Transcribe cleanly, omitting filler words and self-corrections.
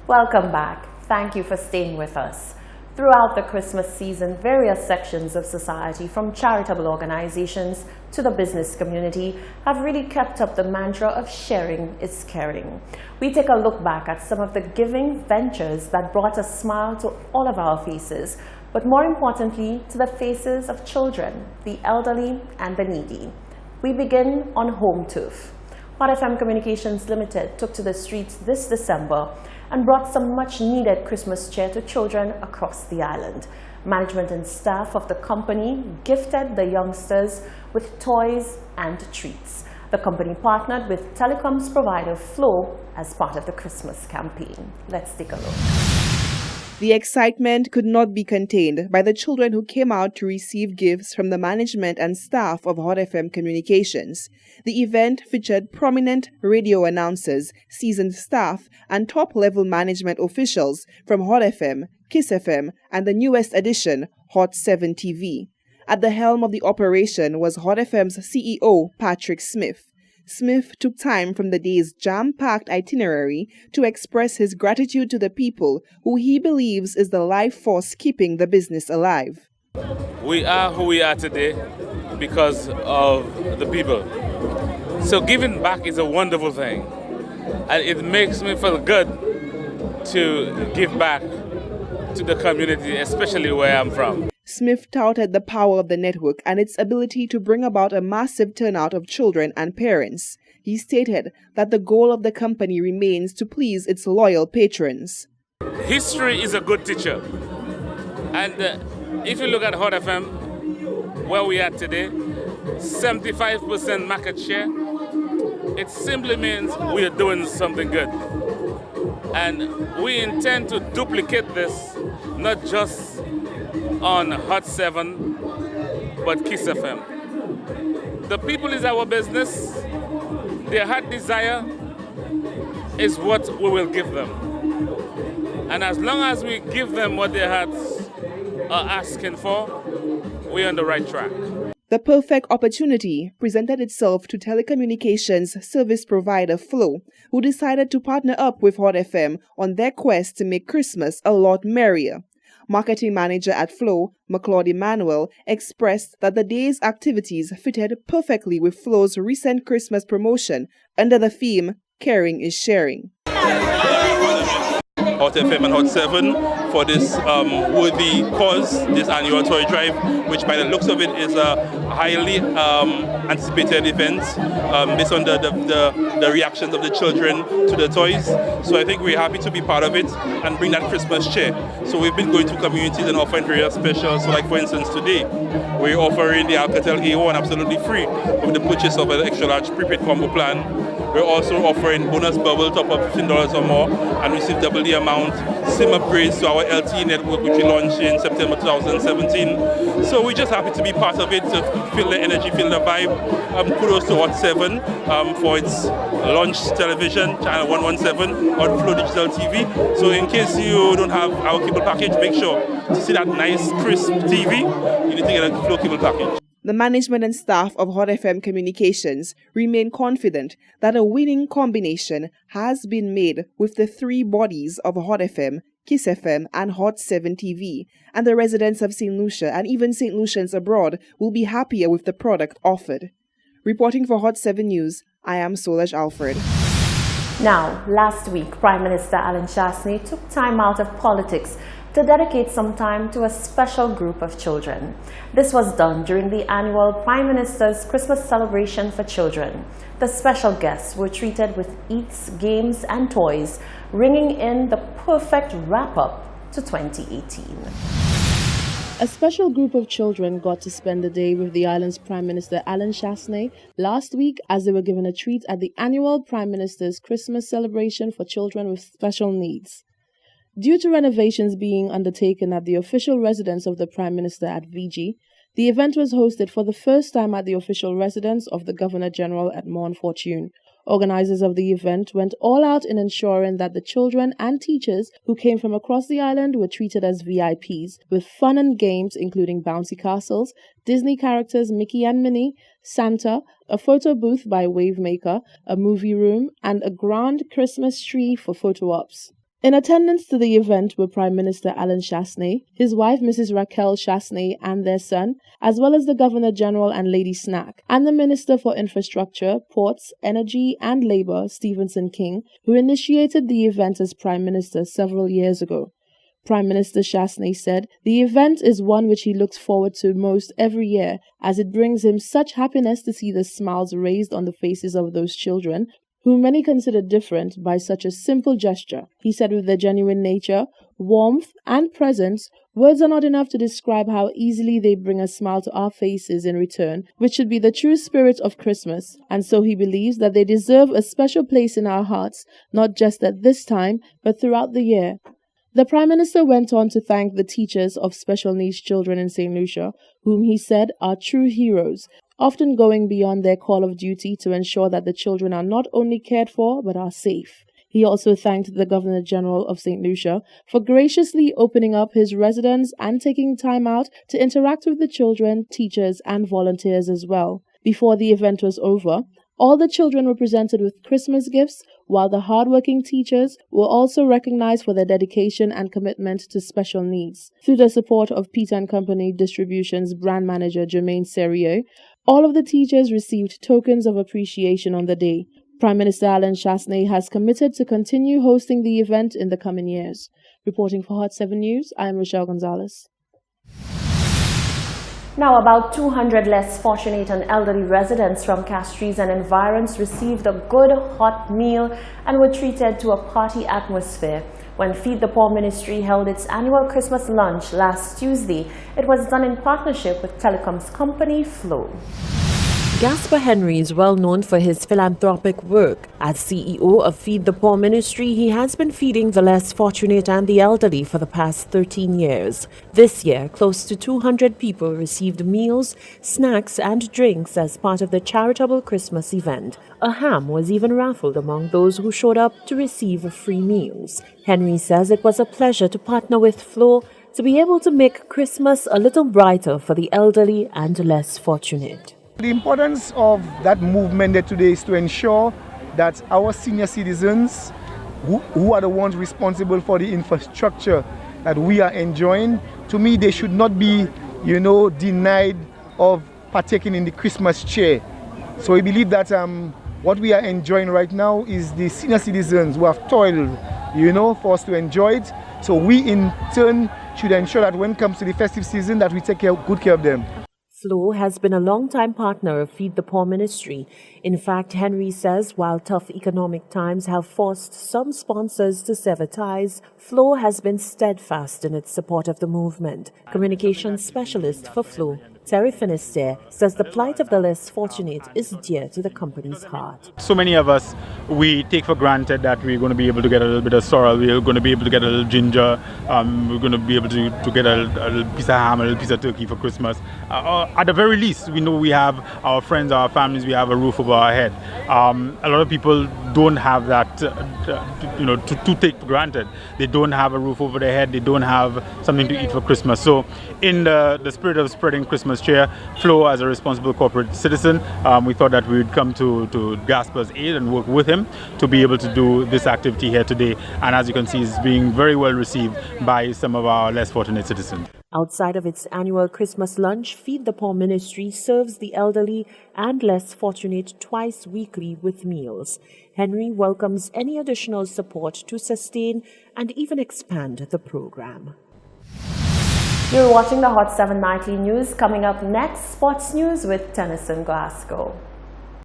Welcome back. Thank you for staying with us. Throughout the Christmas season, various sections of society, from charitable organizations to the business community, have really kept up the mantra of sharing is caring. We take a look back at some of the giving ventures that brought a smile to all of our faces, but more importantly, to the faces of children, the elderly, and the needy. We begin on home turf. Hot FM Communications Limited took to the streets this December and brought some much-needed Christmas cheer to children across the island. Management and staff of the company gifted the youngsters with toys and treats. The company partnered with telecoms provider Flow as part of the Christmas campaign. Let's take a look. The excitement could not be contained by the children who came out to receive gifts from the management and staff of Hot FM Communications. The event featured prominent radio announcers, seasoned staff, and top-level management officials from Hot FM, Kiss FM, and the newest edition, Hot 7 TV. At the helm of the operation was Hot FM's CEO, Patrick Smith. Smith took time from the day's jam-packed itinerary to express his gratitude to the people who he believes is the life force keeping the business alive. We are who we are today because of the people. So giving back is a wonderful thing. And it makes me feel good to give back to the community, especially where I'm from. Smith touted the power of the network and its ability to bring about a massive turnout of children and parents. He stated that the goal of the company remains to please its loyal patrons. History is a good teacher. And if you look at Hot FM, where we are today, 75% market share, it simply means we are doing something good. And we intend to duplicate this, not just on Hot 7, but Kiss FM. The people is our business. Their heart desire is what we will give them. And as long as we give them what their hearts are asking for, we're on the right track. The perfect opportunity presented itself to telecommunications service provider Flow, who decided to partner up with Hot FM on their quest to make Christmas a lot merrier. Marketing manager at Flow, McLeod Emmanuel, expressed that the day's activities fitted perfectly with Flow's recent Christmas promotion under the theme, Caring is Sharing. Hot FM and Hot 7 for this worthy cause, this annual toy drive, which by the looks of it is a highly anticipated event based on the reactions of the children to the toys. So I think we're happy to be part of it and bring that Christmas cheer. So we've been going to communities and offering various specials. So like for instance today, we're offering the Alcatel A1 absolutely free with the purchase of an extra large prepaid combo plan. We're also offering bonus bubble top up $15 or more and receive double the amount, SIM upgrades to our LTE network, which we launched in September 2017. So we're just happy to be part of it, to feel the energy, feel the vibe. Kudos to Hot 7 for its launch television, channel 117 on Flow Digital TV. So in case you don't have our cable package, make sure to see that nice crisp TV, you need to get a Flow cable package. The management and staff of Hot FM Communications remain confident that a winning combination has been made with the three bodies of Hot FM, Kiss FM, and Hot 7 TV, and the residents of St. Lucia and even St. Lucians abroad will be happier with the product offered. Reporting for Hot 7 News, I am Solaj Alfred. Now, last week, Prime Minister Alan Chasney took time out of politics to dedicate some time to a special group of children. This was done during the annual Prime Minister's Christmas celebration for children. The special guests were treated with eats, games, and toys, ringing in the perfect wrap-up to 2018. A special group of children got to spend the day with the island's Prime Minister Alan Chasney last week as they were given a treat at the annual Prime Minister's Christmas celebration for children with special needs. Due to renovations being undertaken at the official residence of the Prime Minister at VG, the event was hosted for the first time at the official residence of the Governor-General at Mount Fortune. Organizers of the event went all out in ensuring that the children and teachers who came from across the island were treated as VIPs, with fun and games including bouncy castles, Disney characters Mickey and Minnie, Santa, a photo booth by Wavemaker, a movie room, and a grand Christmas tree for photo ops. In attendance to the event were Prime Minister Alan Chasney, his wife Mrs. Raquel Chasney and their son, as well as the Governor General and Lady Snack, and the Minister for Infrastructure, Ports, Energy and Labour, Stephenson King, who initiated the event as Prime Minister several years ago. Prime Minister Chasney said the event is one which he looks forward to most every year, as it brings him such happiness to see the smiles raised on the faces of those children who many consider different by such a simple gesture. He said with their genuine nature, warmth, and presence, words are not enough to describe how easily they bring a smile to our faces in return, which should be the true spirit of Christmas. And so he believes that they deserve a special place in our hearts, not just at this time, but throughout the year. The Prime Minister went on to thank the teachers of special needs children in St. Lucia, whom he said are true heroes, often going beyond their call of duty to ensure that the children are not only cared for, but are safe. He also thanked the Governor General of St. Lucia for graciously opening up his residence and taking time out to interact with the children, teachers, and volunteers as well. Before the event was over, all the children were presented with Christmas gifts, while the hardworking teachers were also recognized for their dedication and commitment to special needs. Through the support of Peter & Company Distribution's brand manager Jermaine Serrier, all of the teachers received tokens of appreciation on the day. Prime Minister Alan Chasney has committed to continue hosting the event in the coming years. Reporting for Hot 7 News, I am Rochelle Gonzalez. Now, about 200 less fortunate and elderly residents from Castries and environs received a good hot meal and were treated to a party atmosphere. When Feed the Poor Ministry held its annual Christmas lunch last Tuesday, it was done in partnership with telecoms company Flow. Gaspar Henry is well known for his philanthropic work. As CEO of Feed the Poor Ministry, he has been feeding the less fortunate and the elderly for the past 13 years. This year, close to 200 people received meals, snacks and drinks as part of the charitable Christmas event. A ham was even raffled among those who showed up to receive free meals. Henry says it was a pleasure to partner with Flo to be able to make Christmas a little brighter for the elderly and less fortunate. The importance of that movement there today is to ensure that our senior citizens, who are the ones responsible for the infrastructure that we are enjoying, to me they should not be, denied of partaking in the Christmas cheer. So we believe that what we are enjoying right now is the senior citizens who have toiled, for us to enjoy it. So we in turn should ensure that when it comes to the festive season that we take good care of them. Flo has been a long-time partner of Feed the Poor Ministry. In fact, Henry says while tough economic times have forced some sponsors to sever ties, Flo has been steadfast in its support of the movement. Communications specialist for Flo, Terry Finisterre, says the plight of the less fortunate is dear to the company's heart. So many of us, we take for granted that we're going to be able to get a little bit of sorrel, we're going to be able to get a little ginger, we're going to be able to get a little piece of ham, a little piece of turkey for Christmas. At the very least, we know we have our friends, our families, we have a roof over our head. A lot of people don't have that, to take for granted. They don't have a roof over their head, they don't have something to eat for Christmas. So in the spirit of spreading Christmas cheer, Flo, as a responsible corporate citizen, we thought that we would come to Gaspar's aid and work with him to be able to do this activity here today. And as you can see, it's being very well received by some of our less fortunate citizens. Outside of its annual Christmas lunch, Feed the Poor Ministry serves the elderly and less fortunate twice weekly with meals. Henry welcomes any additional support to sustain and even expand the program. You're watching the Hot 7 Nightly News. Coming up next, sports news with Tennyson Glasgow.